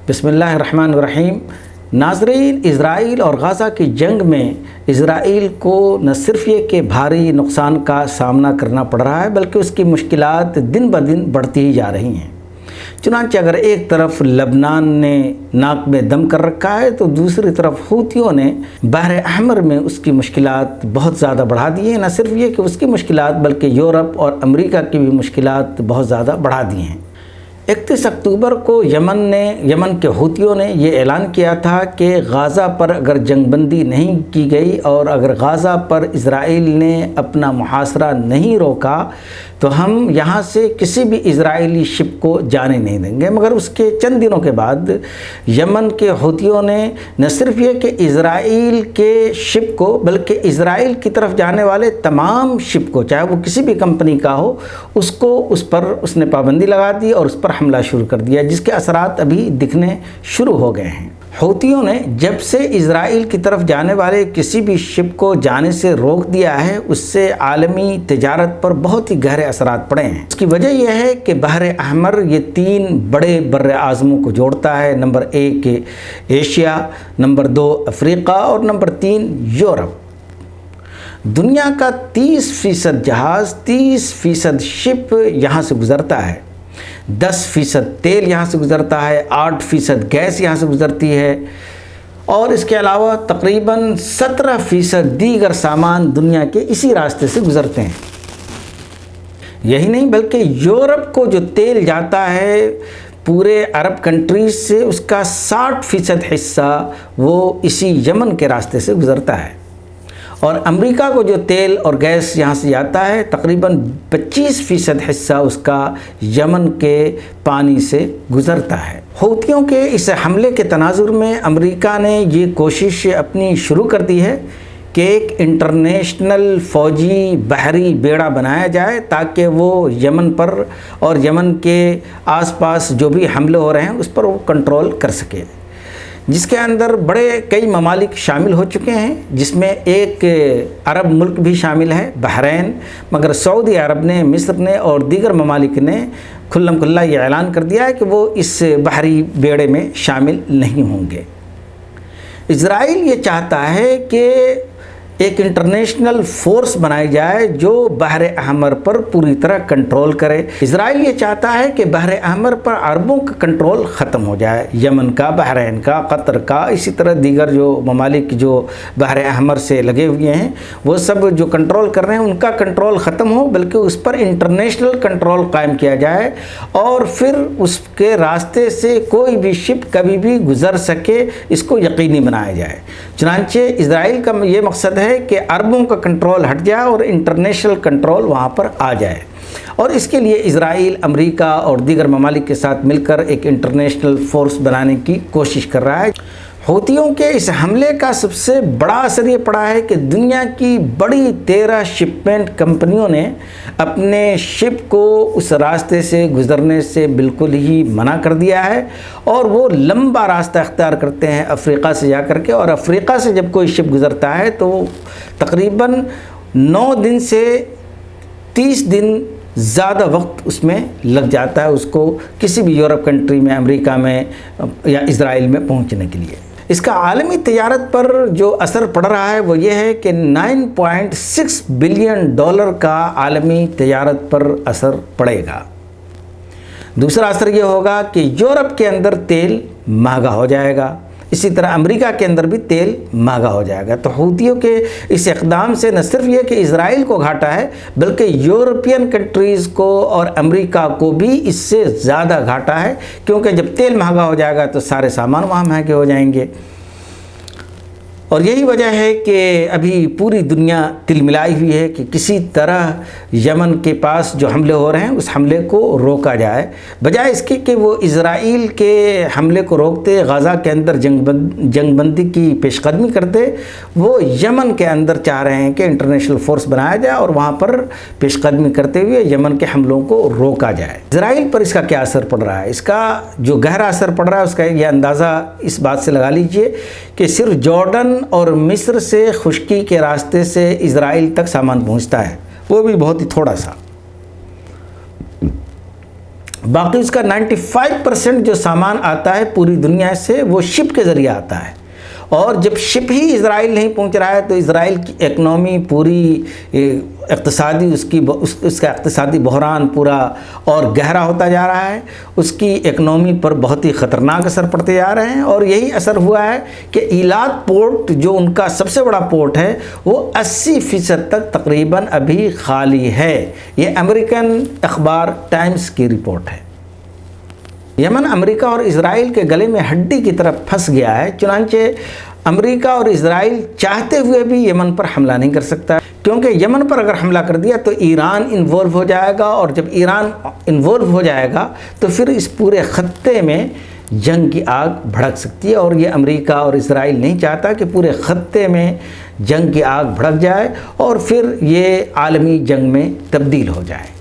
بسم اللہ الرحمن الرحیم۔ ناظرین، اسرائیل اور غزہ کی جنگ میں اسرائیل کو نہ صرف یہ کہ بھاری نقصان کا سامنا کرنا پڑ رہا ہے بلکہ اس کی مشکلات دن بدن بڑھتی ہی جا رہی ہیں۔ چنانچہ اگر ایک طرف لبنان نے ناک میں دم کر رکھا ہے تو دوسری طرف حوثیوں نے بحر احمر میں اس کی مشکلات بہت زیادہ بڑھا دی ہیں۔ نہ صرف یہ کہ اس کی مشکلات بلکہ یورپ اور امریکہ کی بھی مشکلات بہت زیادہ بڑھا دی ہیں۔ 31 اکتوبر کو یمن کے حوثیوں نے یہ اعلان کیا تھا کہ غزہ پر اگر جنگ بندی نہیں کی گئی اور اگر غزہ پر اسرائیل نے اپنا محاصرہ نہیں روکا تو ہم یہاں سے کسی بھی اسرائیلی شپ کو جانے نہیں دیں گے۔ مگر اس کے چند دنوں کے بعد یمن کے حوثیوں نے نہ صرف یہ کہ اسرائیل کے شپ کو بلکہ اسرائیل کی طرف جانے والے تمام شپ کو، چاہے وہ کسی بھی کمپنی کا ہو، اس نے پابندی لگا دی اور اس پر حملہ شروع کر دیا، جس کے اثرات ابھی دکھنے شروع ہو گئے ہیں۔ حوثیوں نے جب سے اسرائیل کی طرف جانے والے کسی بھی شپ کو جانے سے روک دیا ہے، اس سے عالمی تجارت پر بہت ہی گہرے اثرات پڑے ہیں۔ اس کی وجہ یہ ہے کہ بحر احمر یہ 3 بڑے بر اعظموں کو جوڑتا ہے۔ نمبر 1 ایشیا، نمبر 2 افریقہ اور نمبر 3 یورپ۔ دنیا کا 30% جہاز، 30% شپ یہاں سے گزرتا ہے، 10% تیل یہاں سے گزرتا ہے، 8% گیس یہاں سے گزرتی ہے، اور اس کے علاوہ تقریباً 17% دیگر سامان دنیا کے اسی راستے سے گزرتے ہیں۔ یہی نہیں بلکہ یورپ کو جو تیل جاتا ہے پورے عرب کنٹریز سے، اس کا 60% حصہ وہ اسی یمن کے راستے سے گزرتا ہے، اور امریکہ کو جو تیل اور گیس یہاں سے جاتا ہے تقریباً 25% حصہ اس کا یمن کے پانی سے گزرتا ہے۔ حوثیوں کے اس حملے کے تناظر میں امریکہ نے یہ کوشش اپنی شروع کر دی ہے کہ ایک انٹرنیشنل فوجی بحری بیڑا بنایا جائے تاکہ وہ یمن پر اور یمن کے آس پاس جو بھی حملے ہو رہے ہیں اس پر وہ کنٹرول کر سکے، جس کے اندر بڑے کئی ممالک شامل ہو چکے ہیں، جس میں ایک عرب ملک بھی شامل ہے، بحرین، مگر سعودی عرب نے، مصر نے اور دیگر ممالک نے کھلم کھلا یہ اعلان کر دیا ہے کہ وہ اس بحری بیڑے میں شامل نہیں ہوں گے۔ اسرائیل یہ چاہتا ہے کہ ایک انٹرنیشنل فورس بنائی جائے جو بحر احمر پر پوری طرح کنٹرول کرے۔ اسرائیل یہ چاہتا ہے کہ بحر احمر پر عربوں کا کنٹرول ختم ہو جائے، یمن کا، بحرین کا، قطر کا، اسی طرح دیگر جو ممالک جو بحر احمر سے لگے ہوئے ہیں وہ سب جو کنٹرول کر رہے ہیں ان کا کنٹرول ختم ہو، بلکہ اس پر انٹرنیشنل کنٹرول قائم کیا جائے اور پھر اس کے راستے سے کوئی بھی شپ کبھی بھی گزر سکے، اس کو یقینی بنایا جائے۔ چنانچہ اسرائیل کا یہ مقصد ہے کہ عربوں کا کنٹرول ہٹ جائے اور انٹرنیشنل کنٹرول وہاں پر آ جائے، اور اس کے لیے اسرائیل امریکہ اور دیگر ممالک کے ساتھ مل کر ایک انٹرنیشنل فورس بنانے کی کوشش کر رہا ہے۔ حوثیوں کے اس حملے کا سب سے بڑا اثر یہ پڑا ہے کہ دنیا کی بڑی 13 شپمنٹ کمپنیوں نے اپنے شپ کو اس راستے سے گزرنے سے بالکل ہی منع کر دیا ہے، اور وہ لمبا راستہ اختیار کرتے ہیں افریقہ سے جا کر کے، اور افریقہ سے جب کوئی شپ گزرتا ہے تو تقریباً 9 دن سے 30 دن زیادہ وقت اس میں لگ جاتا ہے اس کو کسی بھی یورپ کنٹری میں، امریکہ میں یا اسرائیل میں پہنچنے کے لیے۔ اس کا عالمی تجارت پر جو اثر پڑ رہا ہے وہ یہ ہے کہ $9.6 بلین کا عالمی تجارت پر اثر پڑے گا۔ دوسرا اثر یہ ہوگا کہ یورپ کے اندر تیل مہنگا ہو جائے گا، اسی طرح امریکہ کے اندر بھی تیل مہنگا ہو جائے گا۔ تو حوثیوں کے اس اقدام سے نہ صرف یہ کہ اسرائیل کو گھاٹا ہے بلکہ یورپین کنٹریز کو اور امریکہ کو بھی اس سے زیادہ گھاٹا ہے، کیونکہ جب تیل مہنگا ہو جائے گا تو سارے سامان وہاں مہنگے ہو جائیں گے، اور یہی وجہ ہے کہ ابھی پوری دنیا تل ملائی ہوئی ہے کہ کسی طرح یمن کے پاس جو حملے ہو رہے ہیں اس حملے کو روکا جائے، بجائے اس کے کہ وہ اسرائیل کے حملے کو روکتے، غزہ کے اندر جنگ بندی کی پیش قدمی کرتے، وہ یمن کے اندر چاہ رہے ہیں کہ انٹرنیشنل فورس بنایا جائے اور وہاں پر پیش قدمی کرتے ہوئے یمن کے حملوں کو روکا جائے۔ اسرائیل پر اس کا کیا اثر پڑ رہا ہے؟ اس کا جو گہرا اثر پڑ رہا ہے اس کا یہ اندازہ اس بات سے لگا لیجئے کہ صرف جارڈن اور مصر سے خشکی کے راستے سے اسرائیل تک سامان پہنچتا ہے، وہ بھی بہت ہی تھوڑا سا۔ باقی اس کا 95% جو سامان آتا ہے پوری دنیا سے وہ شپ کے ذریعے آتا ہے، اور جب شپ ہی اسرائیل نہیں پہنچ رہا ہے تو اسرائیل کی اکنامی پوری اقتصادی اس کا اقتصادی بحران پورا اور گہرا ہوتا جا رہا ہے، اس کی اکنامی پر بہت ہی خطرناک اثر پڑتے جا رہے ہیں، اور یہی اثر ہوا ہے کہ ایلات پورٹ جو ان کا سب سے بڑا پورٹ ہے وہ 80% تک تقریباً ابھی خالی ہے۔ یہ امریکن اخبار ٹائمز کی رپورٹ ہے۔ یمن امریکہ اور اسرائیل کے گلے میں ہڈی کی طرف پھنس گیا ہے، چنانچہ امریکہ اور اسرائیل چاہتے ہوئے بھی یمن پر حملہ نہیں کر سکتا، کیونکہ یمن پر اگر حملہ کر دیا تو ایران انوالو ہو جائے گا، اور جب ایران انوالو ہو جائے گا تو پھر اس پورے خطے میں جنگ کی آگ بھڑک سکتی ہے، اور یہ امریکہ اور اسرائیل نہیں چاہتا کہ پورے خطے میں جنگ کی آگ بھڑک جائے اور پھر یہ عالمی جنگ میں تبدیل ہو جائے۔